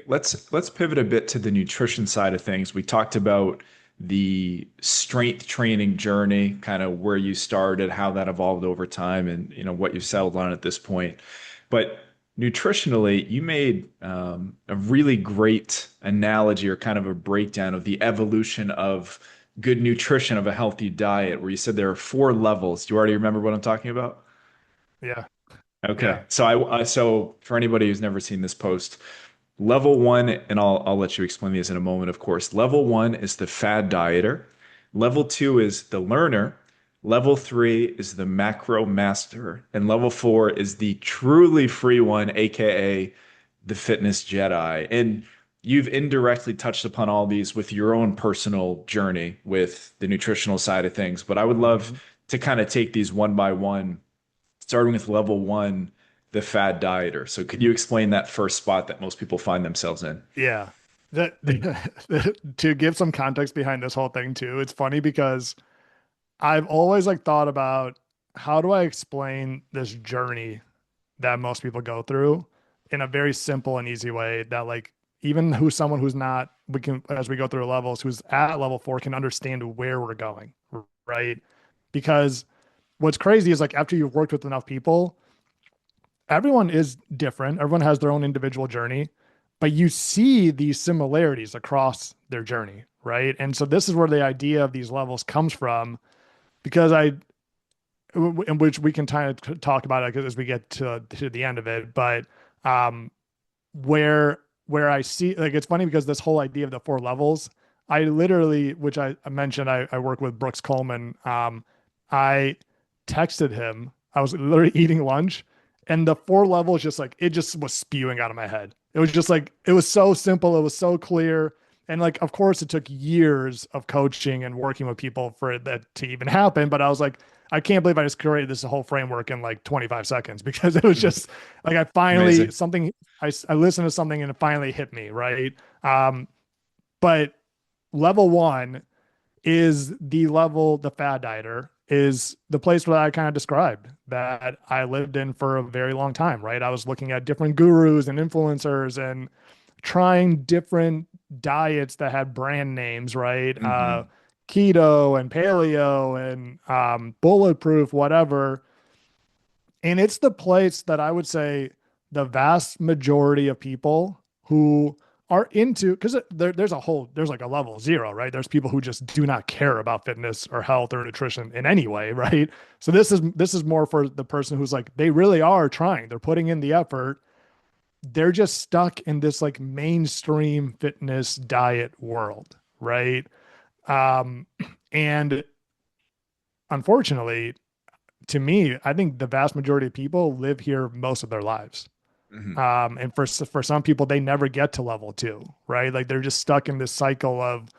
let's pivot a bit to the nutrition side of things. We talked about the strength training journey, kind of where you started, how that evolved over time, and what you've settled on at this point. But nutritionally, you made a really great analogy or kind of a breakdown of the evolution of good nutrition of a healthy diet, where you said there are four levels. Do you already remember what I'm talking about? Yeah. Okay. Yeah. So for anybody who's never seen this post, level one, and I'll let you explain these in a moment, of course. Level one is the fad dieter. Level two is the learner. Level three is the macro master. And level four is the truly free one, aka the fitness Jedi. And you've indirectly touched upon all these with your own personal journey with the nutritional side of things. But I would love Mhm. to kind of take these one by one, starting with level one, the fad dieter. So could you explain that first spot that most people find themselves in? Yeah. That to give some context behind this whole thing too, it's funny because I've always like thought about how do I explain this journey that most people go through in a very simple and easy way that like even who's someone who's not we can as we go through levels who's at level 4 can understand where we're going, right? Because what's crazy is like after you've worked with enough people, everyone is different. Everyone has their own individual journey, but you see these similarities across their journey, right? And so this is where the idea of these levels comes from because in which we can kind of talk about it as we get to the end of it, but um, where I see like it's funny because this whole idea of the four levels, I literally, which I mentioned, I work with Brooks Coleman. I texted him. I was literally eating lunch, and the four levels just like it just was spewing out of my head. It was just like it was so simple, it was so clear, and like of course it took years of coaching and working with people for that to even happen. But I was like, I can't believe I just created this whole framework in like 25 seconds because it was Mhm. just like I finally Amazing. something I listened to something and it finally hit me, right? But level one is the level, the Fad Dieter is the place where I kind of described that I lived in for a very long time, right? I was looking at different gurus and influencers and trying different diets that had brand names, right? Hmm. Keto and paleo and bulletproof, whatever. And it's the place that I would say the vast majority of people who are into because there's like a level zero, right? There's people who just do not care about fitness or health or nutrition in any way, right? So this is more for the person who's like they really are trying, they're putting in the effort, they're just stuck in this like mainstream fitness diet world, right? Um, and unfortunately, to me, I think the vast majority of people live here most of their lives. Hmm. And for some people, they never get to level two, right? Like they're just stuck in this cycle of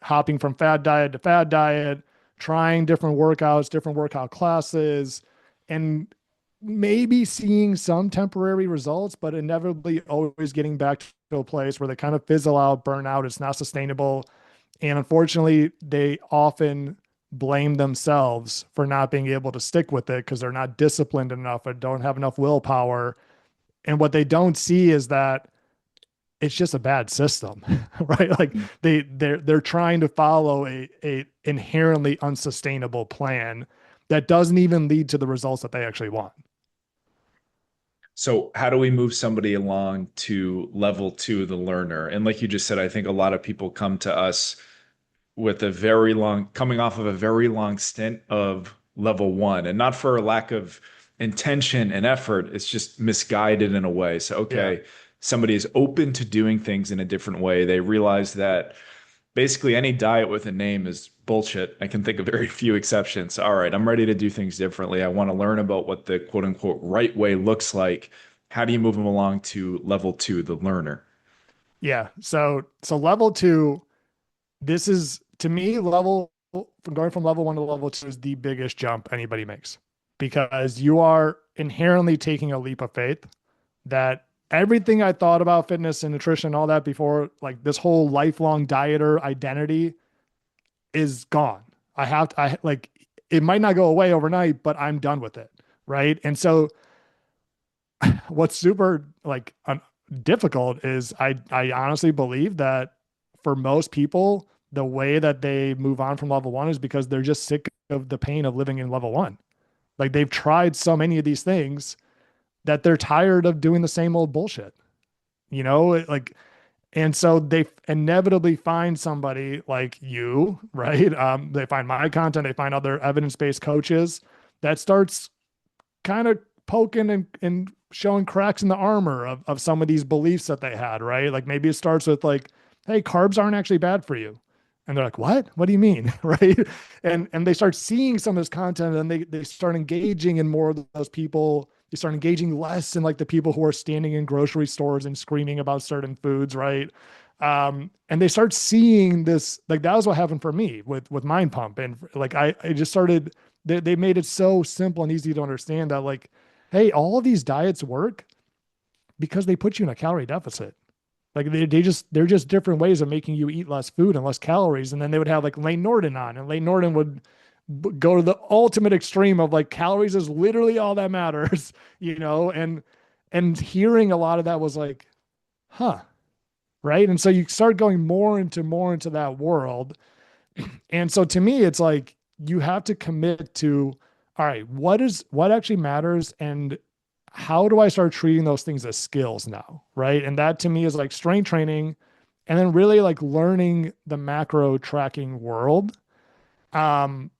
hopping from fad diet to fad diet, trying different workouts, different workout classes, and maybe seeing some temporary results, but inevitably always getting back to a place where they kind of fizzle out, burn out. It's not sustainable. And unfortunately, they often blame themselves for not being able to stick with it because they're not disciplined enough or don't have enough willpower. And what they don't see is that it's just a bad system, right? Like they're trying to follow a inherently unsustainable plan that doesn't even lead to the results that they actually want. So how do we move somebody along to level two, the learner? And like you just said, I think a lot of people come to us with a very long, coming off of a very long stint of level one, and not for a lack of intention and effort. It's just misguided in a way. So, Yeah. okay, somebody is open to doing things in a different way. They realize that basically any diet with a name is bullshit. I can think of very few exceptions. All right, I'm ready to do things differently. I want to learn about what the quote unquote right way looks like. How do you move them along to level two, the learner? Yeah. So level two, this is to me level from going from level one to level two is the biggest jump anybody makes because you are inherently taking a leap of faith that everything I thought about fitness and nutrition, all that before, like this whole lifelong dieter identity is gone. I like it might not go away overnight, but I'm done with it. Right. And so what's super like difficult is I honestly believe that for most people, the way that they move on from level one is because they're just sick of the pain of living in level one. Like they've tried so many of these things that they're tired of doing the same old bullshit, like, and so they inevitably find somebody like you, right? They find my content, they find other evidence-based coaches that starts kind of poking and showing cracks in the armor of some of these beliefs that they had, right? Like maybe it starts with like, hey, carbs aren't actually bad for you. And they're like, what? What do you mean? Right. And they start seeing some of this content and they start engaging in more of those people. They start engaging less in like the people who are standing in grocery stores and screaming about certain foods, right? And they start seeing this, like that was what happened for me with Mind Pump. And like I just started they made it so simple and easy to understand that like, hey, all of these diets work because they put you in a calorie deficit. Like they're just different ways of making you eat less food and less calories. And then they would have like Lane Norton on, and Lane Norton would go to the ultimate extreme of like calories is literally all that matters, and hearing a lot of that was like, huh, right. And so you start going more into that world. And so to me, it's like you have to commit to, all right, what actually matters and how do I start treating those things as skills now? Right. And that to me is like strength training and then really like learning the macro tracking world. Um,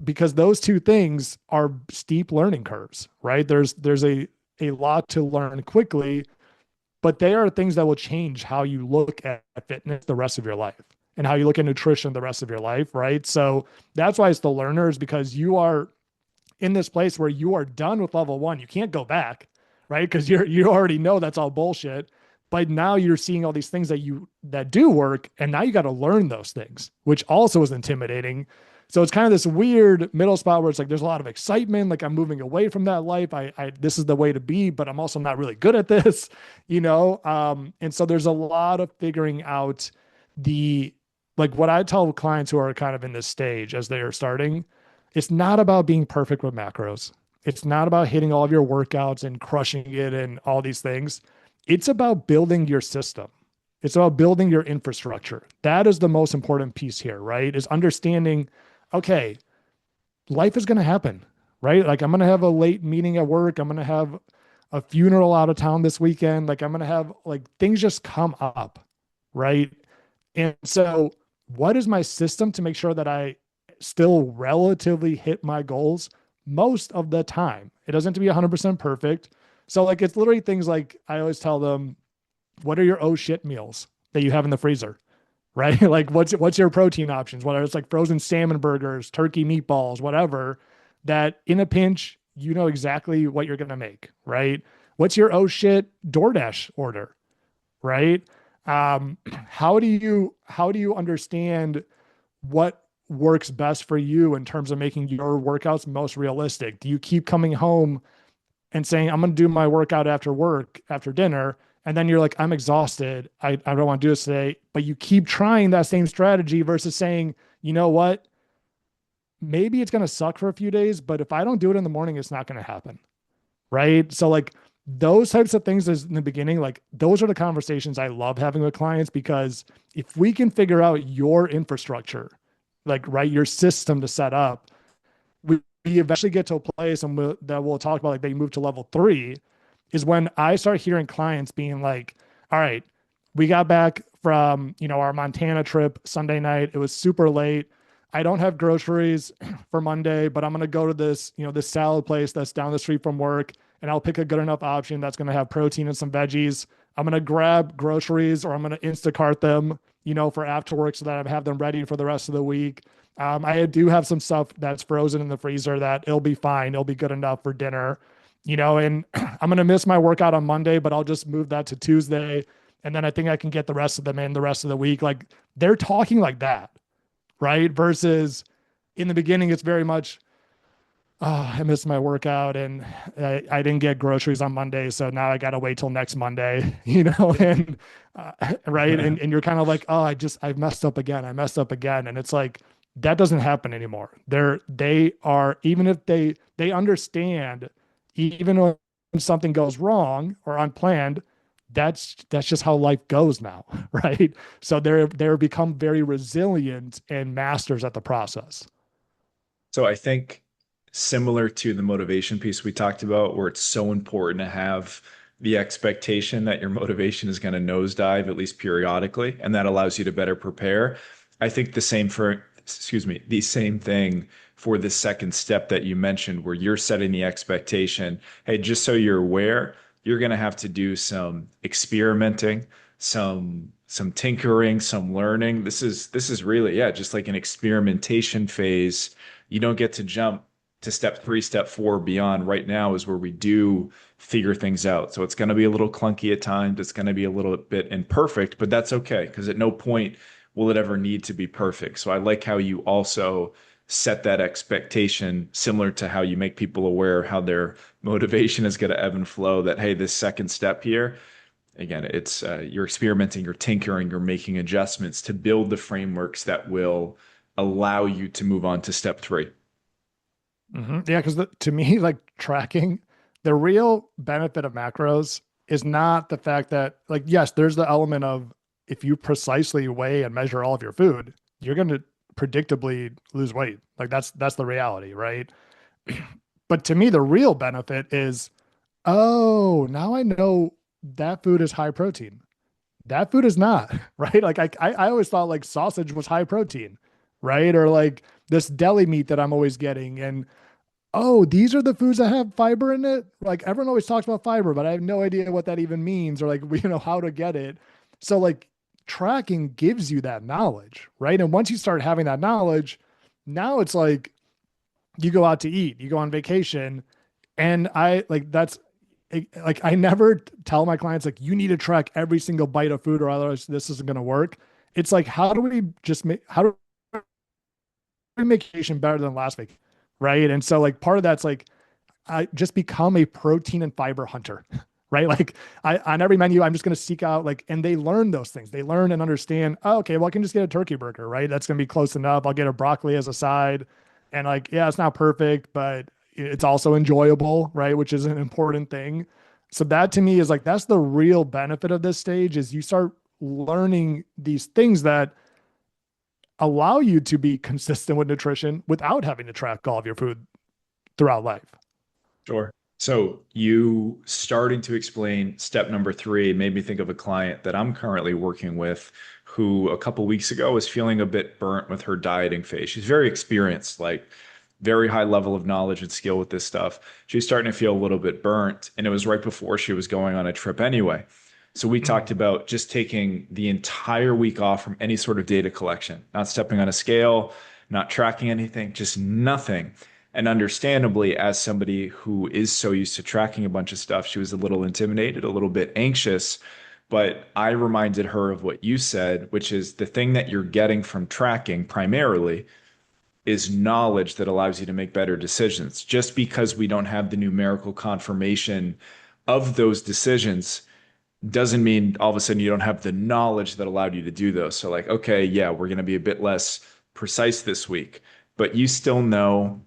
because those two things are steep learning curves, right? There's a lot to learn quickly, but they are things that will change how you look at fitness the rest of your life and how you look at nutrition the rest of your life, right? So that's why it's the learners, because you are in this place where you are done with level one. You can't go back, right? Because you already know that's all bullshit. But now you're seeing all these things that do work, and now you got to learn those things, which also is intimidating. So it's kind of this weird middle spot where it's like there's a lot of excitement, like I'm moving away from that life. I this is the way to be, but I'm also not really good at this, And so there's a lot of figuring out the like what I tell clients who are kind of in this stage as they are starting, it's not about being perfect with macros. It's not about hitting all of your workouts and crushing it and all these things. It's about building your system. It's about building your infrastructure. That is the most important piece here, right? Is understanding, okay, life is going to happen, right? Like I'm going to have a late meeting at work. I'm going to have a funeral out of town this weekend. Like I'm going to have like things just come up, right? And so, what is my system to make sure that I still relatively hit my goals most of the time? It doesn't have to be 100% perfect. So, like, it's literally things like I always tell them, what are your oh shit meals that you have in the freezer? Right? Like, what's your protein options? Whether it's like frozen salmon burgers, turkey meatballs, whatever, that in a pinch, you know exactly what you're going to make, right? What's your oh shit DoorDash order? Right? How do you understand what works best for you in terms of making your workouts most realistic? Do you keep coming home and saying, I'm going to do my workout after work, after dinner, and then you're like, I'm exhausted. I don't want to do this today. But you keep trying that same strategy versus saying, you know what? Maybe it's going to suck for a few days, but if I don't do it in the morning, it's not going to happen, right? So like those types of things is in the beginning, like those are the conversations I love having with clients because if we can figure out your infrastructure, like right, your system to set up, we eventually get to a place and that we'll talk about like they move to level three is when I start hearing clients being like, all right, we got back from, our Montana trip Sunday night. It was super late. I don't have groceries for Monday, but I'm going to go to this salad place that's down the street from work and I'll pick a good enough option that's going to have protein and some veggies. I'm going to grab groceries or I'm going to Instacart them, for after work so that I have them ready for the rest of the week. I do have some stuff that's frozen in the freezer that it'll be fine. It'll be good enough for dinner, and I'm going to miss my workout on Monday, but I'll just move that to Tuesday. And then I think I can get the rest of them in the rest of the week. Like they're talking like that, right? Versus in the beginning, it's very much, oh, I missed my workout and I didn't get groceries on Monday. So now I got to wait till next Monday, and right. And you're kind of like, oh, I messed up again. I messed up again. And it's like, that doesn't happen anymore. They are, even if they understand, even when something goes wrong or unplanned, that's just how life goes now, right? So they're become very resilient and masters at the process. So I think similar to the motivation piece we talked about, where it's so important to have the expectation that your motivation is going to nosedive at least periodically, and that allows you to better prepare. I think the same thing for the second step that you mentioned, where you're setting the expectation. Hey, just so you're aware, you're going to have to do some experimenting, some tinkering, some learning. This is really, yeah, just like an experimentation phase. You don't get to jump to step three, step four beyond. Right now is where we do figure things out. So it's going to be a little clunky at times. It's going to be a little bit imperfect, but that's okay because at no point will it ever need to be perfect. So I like how you also set that expectation similar to how you make people aware how their motivation is going to ebb and flow, that, hey, this second step here, again, it's you're experimenting, you're tinkering, you're making adjustments to build the frameworks that will allow you to move on to step three. Yeah, because to me, like tracking, the real benefit of macros is not the fact that, like, yes, there's the element of if you precisely weigh and measure all of your food, you're going to predictably lose weight. Like that's the reality, right? But to me, the real benefit is, oh, now I know that food is high protein. That food is not, right? Like I always thought like sausage was high protein, right? Or like this deli meat that I'm always getting. And oh, these are the foods that have fiber in it. Like everyone always talks about fiber, but I have no idea what that even means or like, how to get it. So like tracking gives you that knowledge, right? And once you start having that knowledge, now it's like you go out to eat, you go on vacation, and I like that's like I never tell my clients like you need to track every single bite of food or otherwise this isn't going to work. It's like how do we just make how do we make vacation better than last week, right? And so like part of that's like I just become a protein and fiber hunter, right? Like I on every menu, I'm just going to seek out like, and they learn those things. They learn and understand. Oh, okay, well I can just get a turkey burger, right? That's going to be close enough. I'll get a broccoli as a side, and like yeah, it's not perfect, but it's also enjoyable, right? Which is an important thing. So that to me is like that's the real benefit of this stage is you start learning these things that allow you to be consistent with nutrition without having to track all of your food throughout life. Sure. So you starting to explain step number three made me think of a client that I'm currently working with who a couple weeks ago was feeling a bit burnt with her dieting phase. She's very experienced, like very high level of knowledge and skill with this stuff. She's starting to feel a little bit burnt, and it was right before she was going on a trip anyway. So we talked about just taking the entire week off from any sort of data collection, not stepping on a scale, not tracking anything, just nothing. And understandably, as somebody who is so used to tracking a bunch of stuff, she was a little intimidated, a little bit anxious. But I reminded her of what you said, which is the thing that you're getting from tracking primarily is knowledge that allows you to make better decisions. Just because we don't have the numerical confirmation of those decisions doesn't mean all of a sudden you don't have the knowledge that allowed you to do those. So, like, okay, yeah, we're going to be a bit less precise this week, but you still know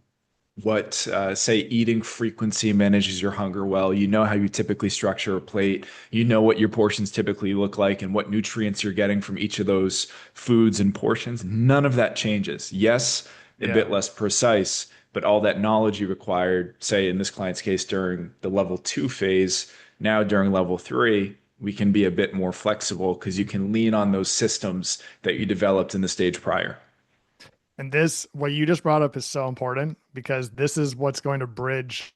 what, say, eating frequency manages your hunger well. You know how you typically structure a plate. You know what your portions typically look like and what nutrients you're getting from each of those foods and portions. None of that changes. Yes, a bit Yeah. less precise, but all that knowledge you required, say, in this client's case, during the level two phase, now during level three, we can be a bit more flexible because you can lean on those systems that you developed in the stage prior. And this, what you just brought up is so important because this is what's going to bridge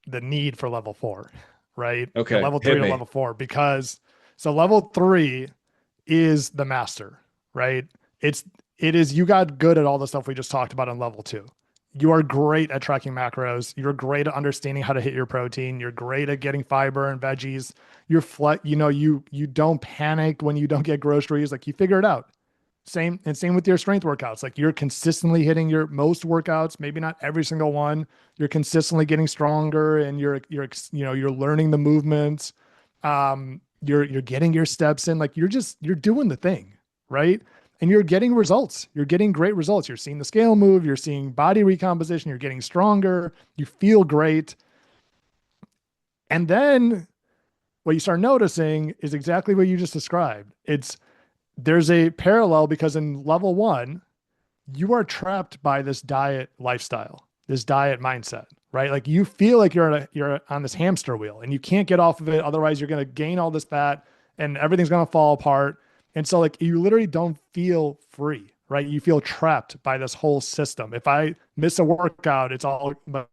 the need for level four, right? The Okay, level three hit to me. level four, because so level three is the master, right? It's, it is, you got good at all the stuff we just talked about on level two. You are great at tracking macros. You're great at understanding how to hit your protein. You're great at getting fiber and veggies. You don't panic when you don't get groceries. Like you figure it out. Same with your strength workouts. Like you're consistently hitting your most workouts, maybe not every single one. You're consistently getting stronger and you're learning the movements. You're getting your steps in. Like you're doing the thing, right? And you're getting results. You're getting great results. You're seeing the scale move, you're seeing body recomposition, you're getting stronger, you feel great. And then what you start noticing is exactly what you just described. There's a parallel because in level one, you are trapped by this diet lifestyle, this diet mindset, right? Like you feel like you're on this hamster wheel and you can't get off of it. Otherwise, you're going to gain all this fat and everything's going to fall apart. And so, like, you literally don't feel free, right? You feel trapped by this whole system. If I miss a workout, it's all my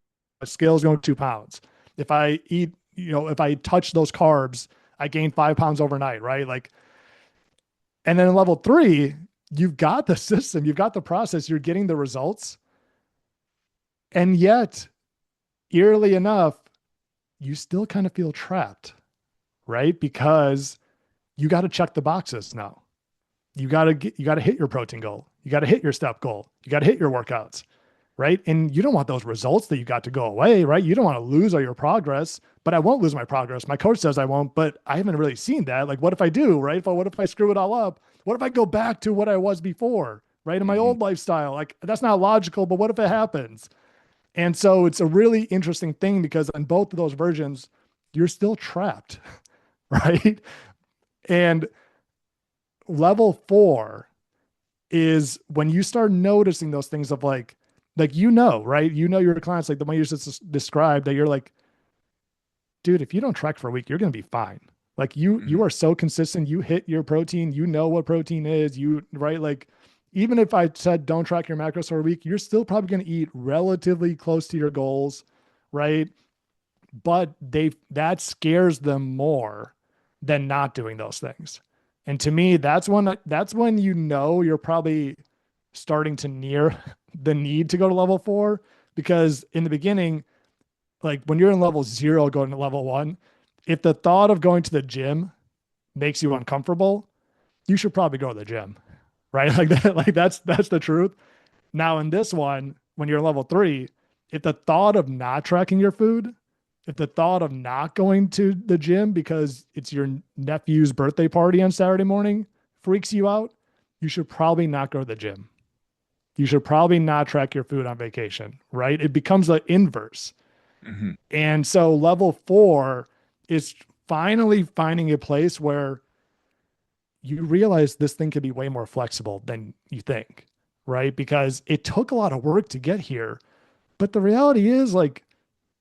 scale's going 2 pounds. If I eat, if I touch those carbs, I gain 5 pounds overnight, right? Like, and then in level three, you've got the system, you've got the process, you're getting the results. And yet, eerily enough, you still kind of feel trapped, right? Because you got to check the boxes now. You got to hit your protein goal. You got to hit your step goal. You got to hit your workouts, right? And you don't want those results that you got to go away, right? You don't want to lose all your progress, but I won't lose my progress. My coach says I won't, but I haven't really seen that. Like, what if I do, right? What if I screw it all up? What if I go back to what I was before, right? In my Hmm. old lifestyle? Like, that's not logical, but what if it happens? And so it's a really interesting thing because in both of those versions, you're still trapped, right? And level four is when you start noticing those things of like right? Your clients, like the one you just described, that you're like, dude, if you don't track for a week, you're gonna be fine. Like you Hmm. are so consistent, you hit your protein, you know what protein is, you right? Like even if I said don't track your macros for a week, you're still probably gonna eat relatively close to your goals, right? But that scares them more than not doing those things. And to me, that's when you're probably starting to near the need to go to level four because in the beginning, like when you're in level zero going to level one, if the thought of going to the gym makes you uncomfortable, you should probably go to the gym, right? Like that, like that's the truth. Now, in this one, when you're level three, if the thought of not tracking your food, if the thought of not going to the gym because it's your nephew's birthday party on Saturday morning freaks you out, you should probably not go to the gym. You should probably not track your food on vacation, right? It becomes the inverse. Hmm. And so level four is finally finding a place where you realize this thing could be way more flexible than you think, right? Because it took a lot of work to get here. But the reality is, like,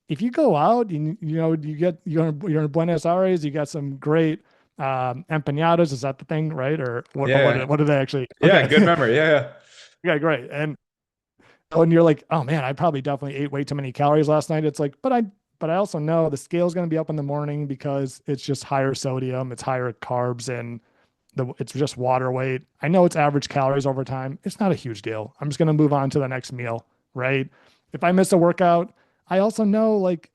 if you go out and you're in Buenos Aires, you got some great empanadas. Is that the thing, right? Or what? But Yeah. what did they actually? Yeah. Okay, Good memory. Yeah. Yeah. yeah, great. And you're like, oh man, I probably definitely ate way too many calories last night. It's like, but I also know the scale's going to be up in the morning because it's just higher sodium, it's higher carbs, and it's just water weight. I know it's average calories over time. It's not a huge deal. I'm just going to move on to the next meal, right? If I miss a workout, I also know like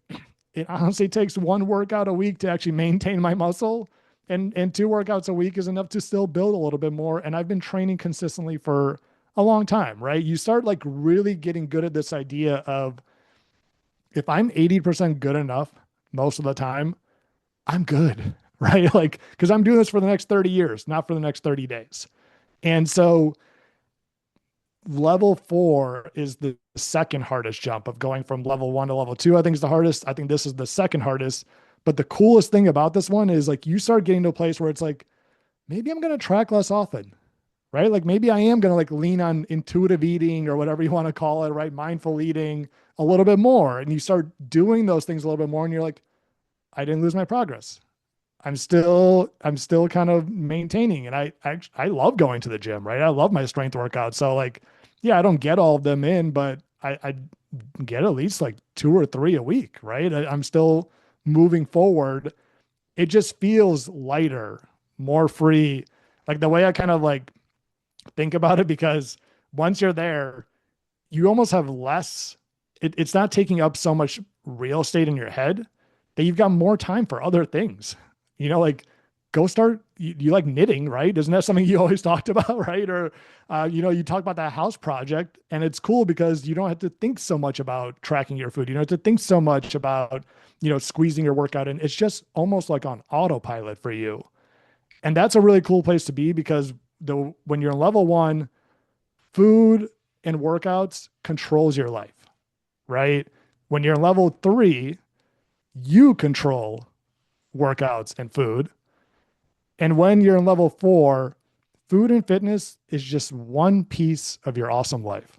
it honestly takes one workout a week to actually maintain my muscle. And two workouts a week is enough to still build a little bit more. And I've been training consistently for a long time, right? You start like really getting good at this idea of if I'm 80% good enough most of the time, I'm good, right? Like, because I'm doing this for the next 30 years, not for the next 30 days. And so level four is the second hardest jump of going from level one to level two. I think is the hardest. I think this is the second hardest. But the coolest thing about this one is like you start getting to a place where it's like, maybe I'm going to track less often, right? Like maybe I am going to like lean on intuitive eating or whatever you want to call it, right? Mindful eating a little bit more. And you start doing those things a little bit more and you're like, I didn't lose my progress. I'm still kind of maintaining and I love going to the gym, right? I love my strength workouts. So like, yeah, I don't get all of them in, but I get at least like two or three a week, right? I'm still moving forward. It just feels lighter, more free. Like the way I kind of like think about it, because once you're there, you almost have less, it's not taking up so much real estate in your head that you've got more time for other things. Like go start, you like knitting, right? Isn't that something you always talked about, right? Or, you talk about that house project and it's cool because you don't have to think so much about tracking your food. You don't have to think so much about, squeezing your workout in. It's just almost like on autopilot for you. And that's a really cool place to be because when you're in level one, food and workouts controls your life, right? When you're in level three, you control workouts and food. And when you're in level 4, food and fitness is just one piece of your awesome life.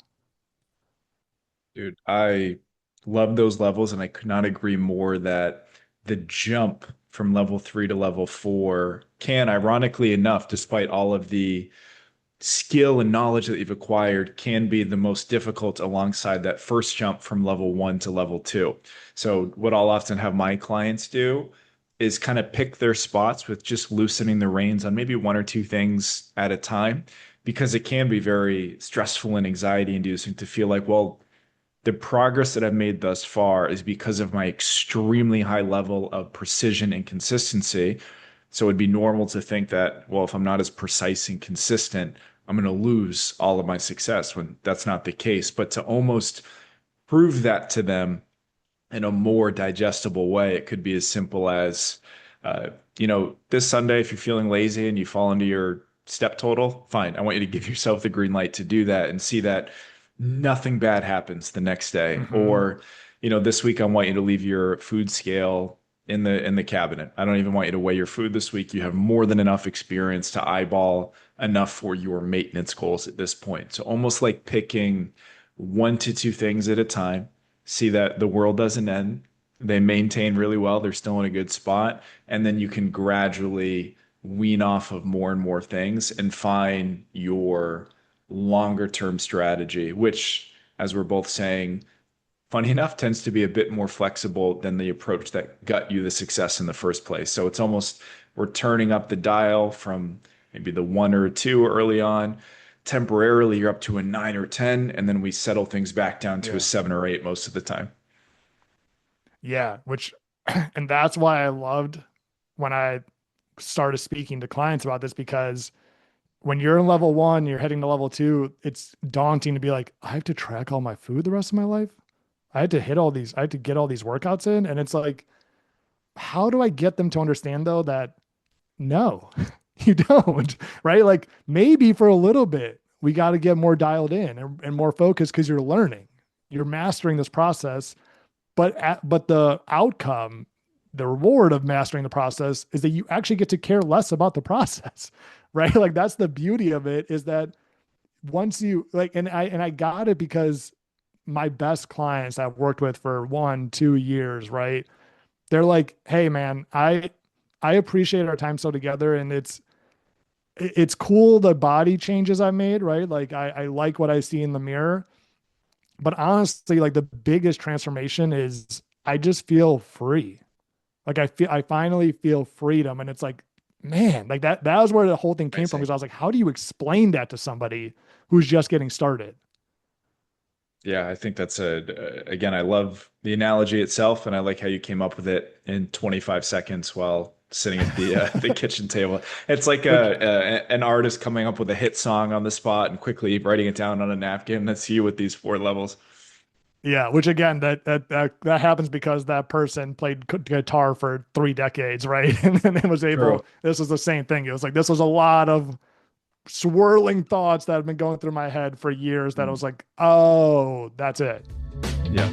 Dude, I love those levels, and I could not agree more that the jump from level 3 to level 4 can, ironically enough, despite all of the skill and knowledge that you've acquired, can be the most difficult alongside that first jump from level 1 to level 2. So, what I'll often have my clients do is kind of pick their spots with just loosening the reins on maybe one or two things at a time, because it can be very stressful and anxiety inducing to feel like, well, the progress that I've made thus far is because of my extremely high level of precision and consistency. So it'd be normal to think that, well, if I'm not as precise and consistent, I'm going to lose all of my success when that's not the case. But to almost prove that to them in a more digestible way, it could be as simple as, uh, this Sunday, if you're feeling lazy and you fall into your step total, fine. I want you to give yourself the green light to do that and see that nothing bad happens the next day. Mm-hmm. Or, this week I want you to leave your food scale in the cabinet. I don't even want you to weigh your food this week. You have more than enough experience to eyeball enough for your maintenance goals at this point. So almost like picking one to two things at a time, see that the world doesn't end. They maintain really well. They're still in a good spot. And then you can gradually wean off of more and more things and find your longer term strategy, which, as we're both saying, funny enough, tends to be a bit more flexible than the approach that got you the success in the first place. So it's almost we're turning up the dial from maybe the 1 or 2 early on. Temporarily, you're up to a 9 or 10, and then we settle things back down to a Yeah. 7 or 8 most of the time. Yeah. Which, and that's why I loved when I started speaking to clients about this, because when you're in level 1, you're heading to level 2, it's daunting to be like, I have to track all my food the rest of my life. I had to get all these workouts in. And it's like, how do I get them to understand though that no, you don't, right? Like maybe for a little bit, we got to get more dialed in and more focused because you're learning, you're mastering this process. But the outcome, the reward of mastering the process is that you actually get to care less about the process, right? Like that's the beauty of it, is that once you like, and I got it because my best clients I've worked with for 1, 2 years, right? They're like, hey man, I appreciate our time so together, and it's cool the body changes I made, right? Like I like what I see in the mirror. But honestly, like the biggest transformation is I just feel free. Like I finally feel freedom. And it's like, man, like that was where the whole thing came from. Amazing. Because I was like, how do you explain that to somebody who's just getting started? Yeah, I think that's again, I love the analogy itself, and I like how you came up with it in 25 seconds while sitting at the the kitchen table. It's like Which an artist coming up with a hit song on the spot and quickly writing it down on a napkin. That's you with these 4 levels. yeah, which again, that happens because that person played guitar for 3 decades, right? And then it was True. able, this was the same thing. It was like this was a lot of swirling thoughts that have been going through my head for years that I Mm. was like, oh, that's it. Yeah.